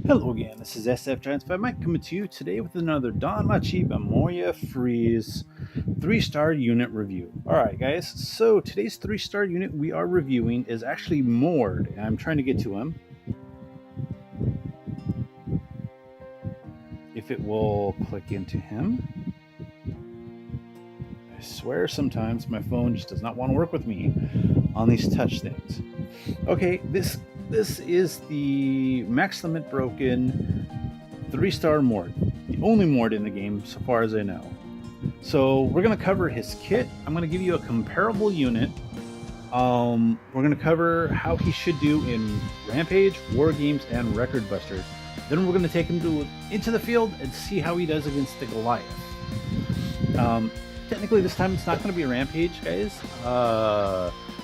Hello again, this is SF Giants5 Mike coming to you today with another Danmachi Memoria Freeze 3-star unit review. Alright guys, so today's 3-star unit we are reviewing is actually Mord, and I'm trying to get to him. If it will click into him. I swear sometimes my phone just does not want to work with me on these touch things. Okay, this is the Max Limit Broken 3-star Mord. The only Mord in the game so far as I know. So we're going to cover his kit. I'm going to give you a comparable unit. We're going to cover how he should do in Rampage, War Games, and Record Buster. Then we're going to take him into the field and see how he does against the Goliath. Technically this time it's not going to be a Rampage, guys.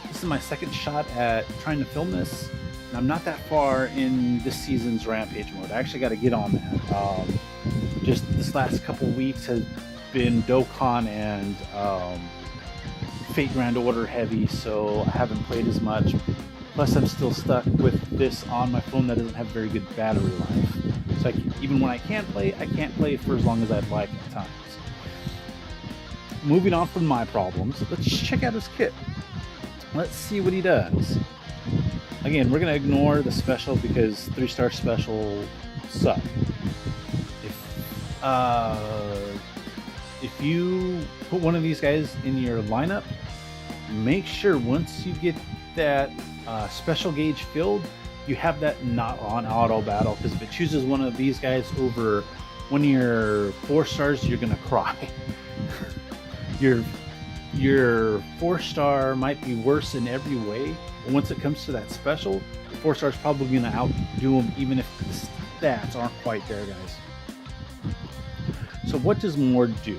This is my second shot at trying to film this. And I'm not that far in this season's Rampage mode. I actually got to get on that. Just this last couple weeks has been Dokkan and Fate Grand Order heavy, so I haven't played as much. Plus I'm still stuck with this on my phone that doesn't have very good battery life. So even when I can't play for as long as I'd like at times. Moving on from my problems, let's check out his kit. Let's see what he does. Again, we're going to ignore the special because 3-star special suck. If you put one of these guys in your lineup, make sure once you get that special gauge filled, you have that not on auto battle, because if it chooses one of these guys over one of your 4 stars, you're going to cry. Your 4-star might be worse in every way, but once it comes to that special, the 4-star is probably going to outdo him, even if the stats aren't quite there, guys. So what does Mord do?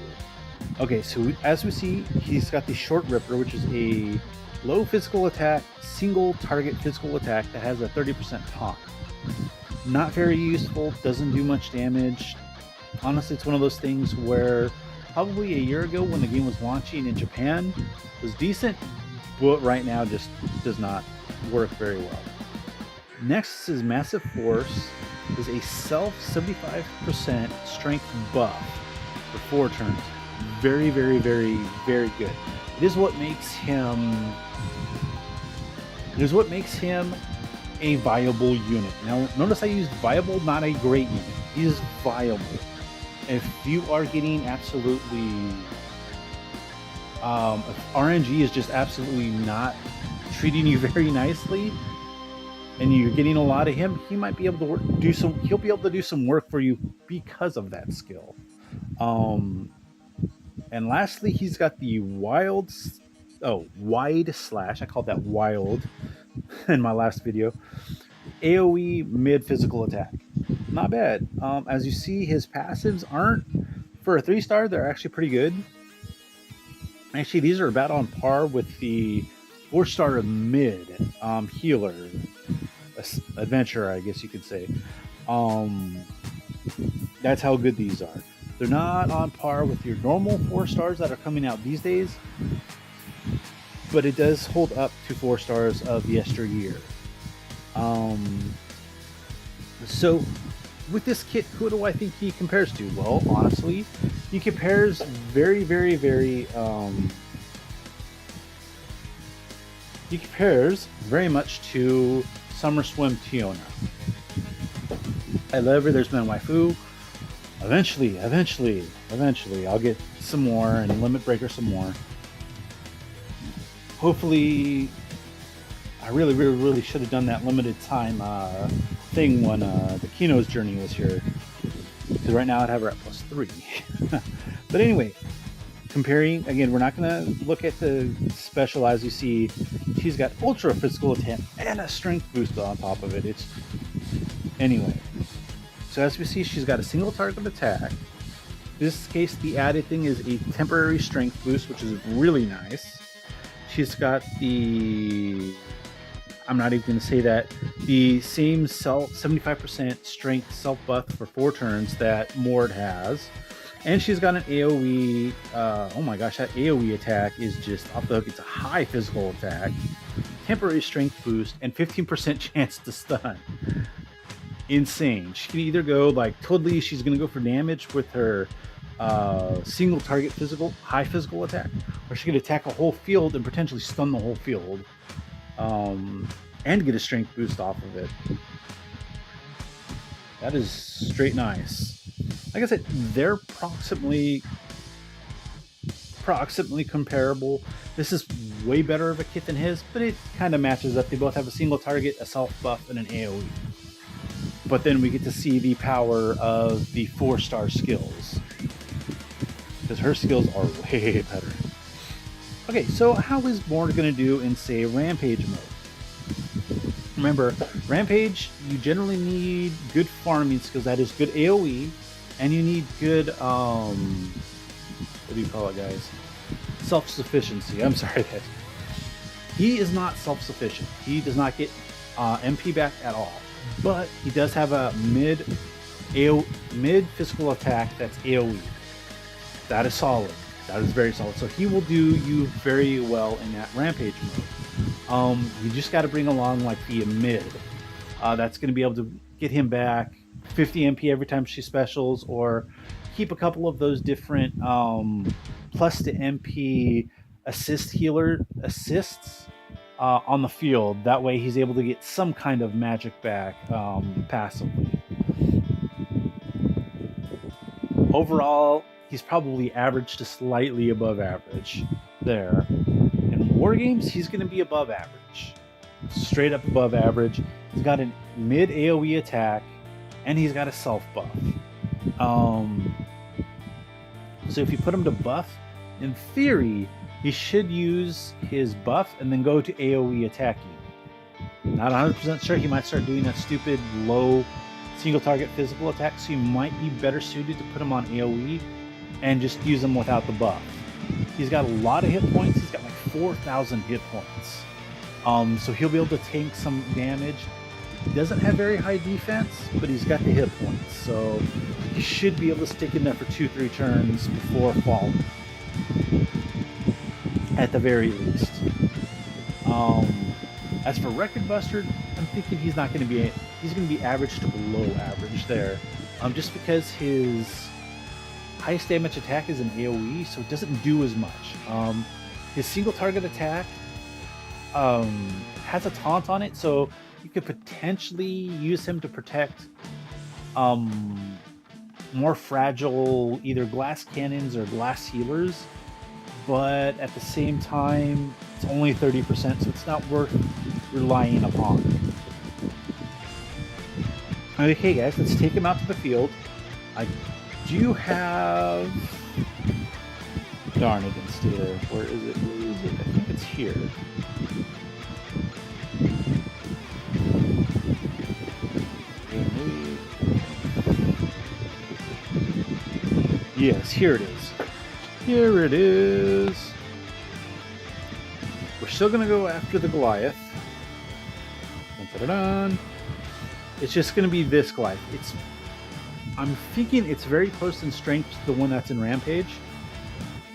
Okay, so as we see, he's got the Short Ripper, which is a low physical attack, single target physical attack that has a 30% pop. Not very useful, doesn't do much damage. Honestly, it's one of those things where probably a year ago when the game was launching in Japan was decent, but right now just does not work very well. Next is Massive Force, is a self 75% strength buff for 4 turns. Very, very, very, very good. It is what makes him a viable unit. Now notice I used viable, not a great unit. He is viable. If you are getting absolutely, if RNG is just absolutely not treating you very nicely, and you're getting a lot of him, he might be able to he'll be able to do some work for you because of that skill. And lastly, he's got the wide slash. I called that wild in my last video. AoE mid physical attack. Not bad. As you see, his passives aren't, for a 3-star, they're actually pretty good. Actually, these are about on par with the 4-star mid healer, adventurer, I guess you could say. That's how good these are. They're not on par with your normal 4-stars that are coming out these days, but it does hold up to 4-stars of yesteryear. So with this kit, who do I think he compares to? Well, honestly, he compares very, very, very much to Summer Swim Tiona. I love her. There's been waifu. Eventually, I'll get some more and Limit Breaker some more. Hopefully, I really should have done that limited time thing when the Kino's Journey was here, because right now I'd have her at +3. But anyway, comparing, again, we're not going to look at the special. As you see, she's got ultra physical attack and a strength boost on top of it. Anyway, so as we see, she's got a single target attack. In this case, the added thing is a temporary strength boost, which is really nice. She's got I'm not even going to say that, the same 75% strength self buff for 4 turns that Mord has. And she's got an AoE, oh my gosh, that AoE attack is just off the hook. It's a high physical attack, temporary strength boost, and 15% chance to stun. insane. She can either go like totally, she's going to go for damage with her single target high physical attack, or she could attack a whole field and potentially stun the whole field, and get a strength boost off of it. That is straight nice. Like I said, they're approximately comparable. This is way better of a kit than his, but it kind of matches up. They both have a single target, a self buff, and an AoE. But then we get to see the power of the 4-star skills, because her skills are way better. Okay, so how is Morn going to do in, say, Rampage mode? Remember, Rampage, you generally need good farming skills, that is good AoE, and you need good, what do you call it, guys? Self-sufficiency. I'm sorry, guys. He is not self-sufficient. He does not get MP back at all. But he does have a mid physical attack that's AoE. That is solid. That is very solid. So he will do you very well in that Rampage mode. You just got to bring along like the mid. That's going to be able to get him back 50 MP every time she specials, or keep a couple of those different plus to MP assists on the field. That way he's able to get some kind of magic back passively. Overall, he's probably average to slightly above average there. In War Games, he's going to be above average. Straight up above average. He's got a mid AoE attack, and he's got a self buff. So if you put him to buff, in theory, he should use his buff and then go to AoE attacking. Not 100% sure. He might start doing that stupid low single target physical attack, so you might be better suited to put him on AoE and just use him without the buff. He's got a lot of hit points. He's got like 4,000 hit points. So he'll be able to tank some damage. He doesn't have very high defense, but he's got the hit points. So he should be able to stick in there for 2-3 turns before falling, at the very least. As for Record Buster, I'm thinking he's going to be average to below average there, just because his highest damage attack is an AoE, so it doesn't do as much. His single target attack has a taunt on it, so you could potentially use him to protect more fragile either glass cannons or glass healers, but at the same time it's only 30%, so it's not worth relying upon. Okay guys, let's take him out to the field. I do have... Darn, it didn't stay there. Where is it? I think it's here. Yes, here it is. Here it is. We're still going to go after the Goliath. Dun-dun-dun-dun. It's just going to be this Goliath. I'm thinking it's very close in strength to the one that's in Rampage.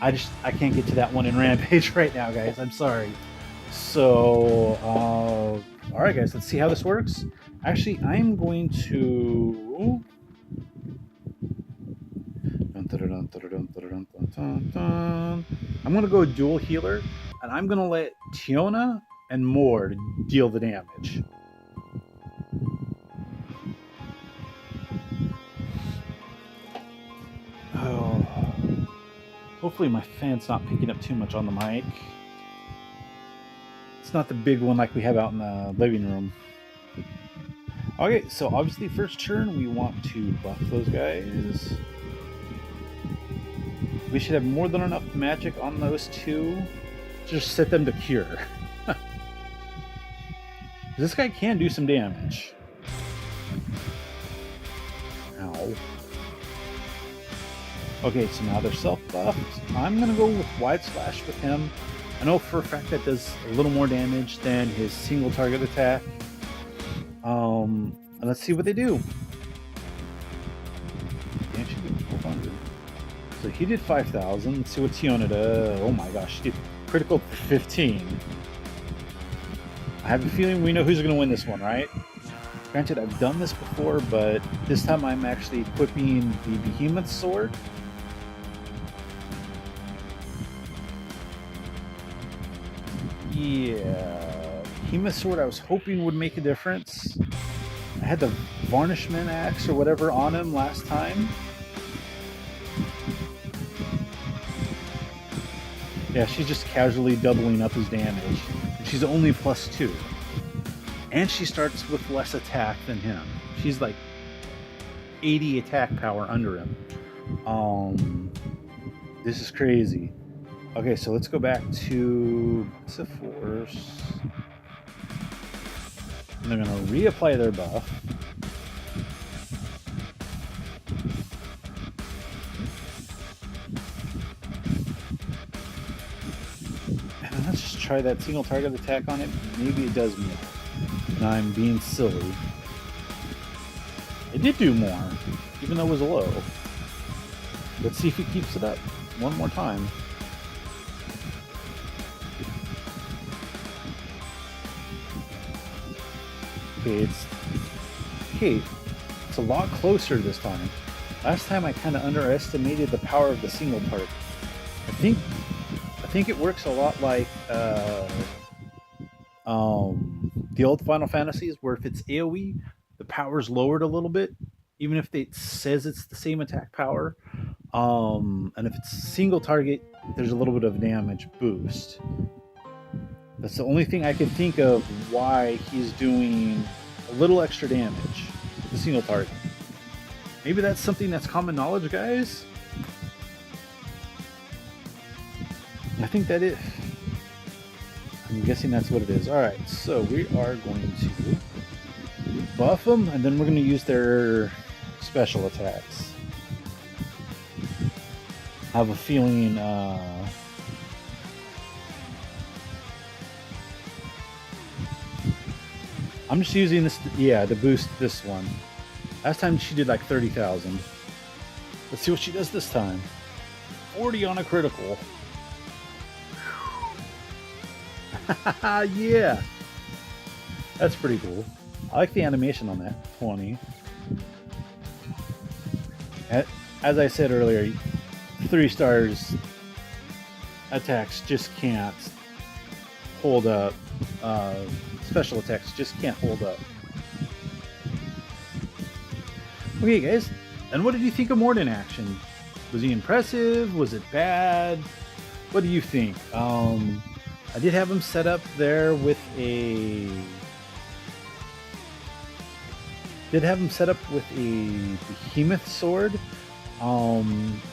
I can't get to that one in Rampage right now, guys. I'm sorry. So, alright guys, let's see how this works. Actually, I'm going to... I'm going to go dual healer, and I'm going to let Tiona and Mord deal the damage. Oh. Hopefully my fan's not picking up too much on the mic. It's not the big one like we have out in the living room. Okay, so obviously first turn we want to buff those guys. We should have more than enough magic on those two. Just set them to cure. This guy can do some damage. Ow. Okay, so now they're self-buffed. I'm going to go with Wide Slash with him. I know for a fact that does a little more damage than his single target attack. And let's see what they do. So he did 5,000. Let's see what Tiona does. Oh my gosh, she did critical 15. I have a feeling we know who's going to win this one, right? Granted, I've done this before, but this time I'm actually equipping the Behemoth Sword. Yeah, Behemoth Sword I was hoping would make a difference. I had the Varnishment Axe or whatever on him last time. Yeah, she's just casually doubling up his damage. She's only +2. And she starts with less attack than him. She's like 80 attack power under him. This is crazy. Okay, so let's go back to Massive Force. And they're gonna reapply their buff. And let's just try that single target attack on it. Maybe it does more. And I'm being silly. It did do more, even though it was low. Let's see if he keeps it up one more time. Okay, it's a lot closer this time. Last time I kind of underestimated the power of the single target. I think it works a lot like the old Final Fantasies, where if it's AoE, the power's lowered a little bit, even if it says it's the same attack power. And if it's single target, there's a little bit of damage boost. That's the only thing I can think of why he's doing a little extra damage with the single target. Maybe that's something that's common knowledge, guys? I think that it... I'm guessing that's what it is. Alright, so we are going to buff them, and then we're going to use their special attacks. I have a feeling... I'm just using this, to boost this one. Last time she did like 30,000. Let's see what she does this time. 40 on a critical. Yeah! That's pretty cool. I like the animation on that. 20. As I said earlier, 3 stars attacks just can't hold up. Special attacks just can't hold up. Okay, guys, and what did you think of Mord in action? Was he impressive? Was it bad? What do you think? I did have him set up there with a... Behemoth sword. I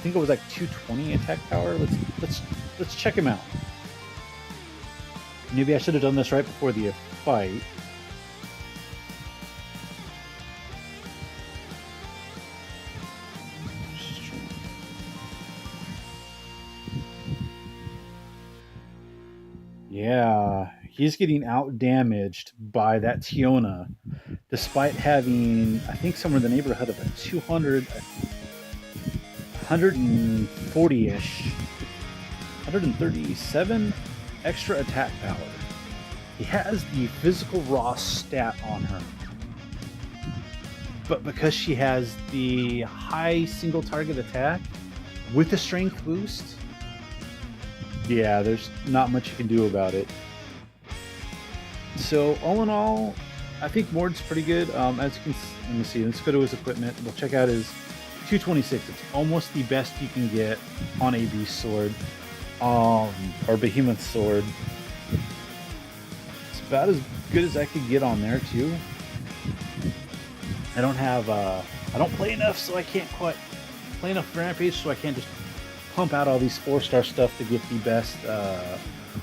think it was like 220 attack power. Let's check him out. Maybe I should have done this right before the fight. Yeah, he's getting out damaged by that Tiona, despite having, I think, somewhere in the neighborhood of a 140-ish, 137 extra attack power. He has the physical raw stat on her, but because she has the high single target attack with the strength boost, yeah, there's not much you can do about it. So all in all, I think Mord's pretty good. As you can, let me see. Let's go to his equipment. We'll check out his 226. It's almost the best you can get on a beast sword, or behemoth sword. It's about as good as I could get on there too. I don't have, I don't play enough, so I can't quite play enough Rampage, so I can't just pump out all these 4-star stuff to get the best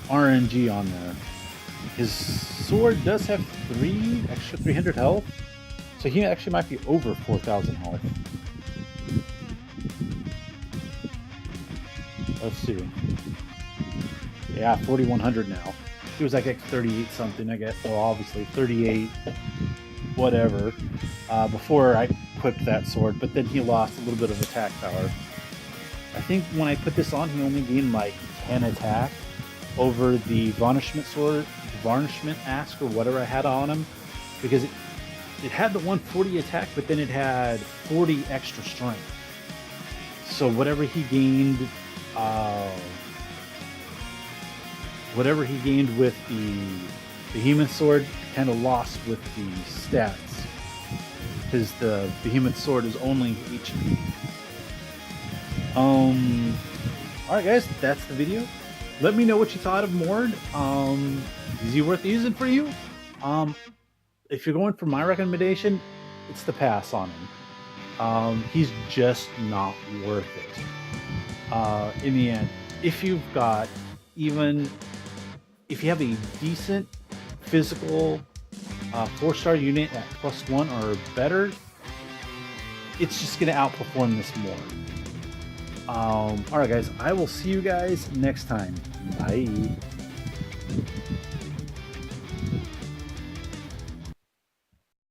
RNG on there. His sword does have 300 health, so he actually might be over 4,000 health. Let's see. Yeah, 4,100 now. He was like 38 something, I guess. Well, obviously 38, whatever, before I equipped that sword, but then he lost a little bit of attack power. I think when I put this on, he only gained like 10 attack over the Varnishment sword, Varnishment Axe, or whatever I had on him, because it had the 140 attack, but then it had 40 extra strength. So whatever he gained with the Behemoth Sword kind of lost with the stats, because the Behemoth Sword is only HP. Alright guys, that's the video. Let me know what you thought of Mord. Is he worth using for you? If you're going for my recommendation, it's the pass on him. He's just not worth it. In the end, if you have a decent physical 4-star unit at +1 or better, it's just going to outperform this more. Alright guys, I will see you guys next time. Bye.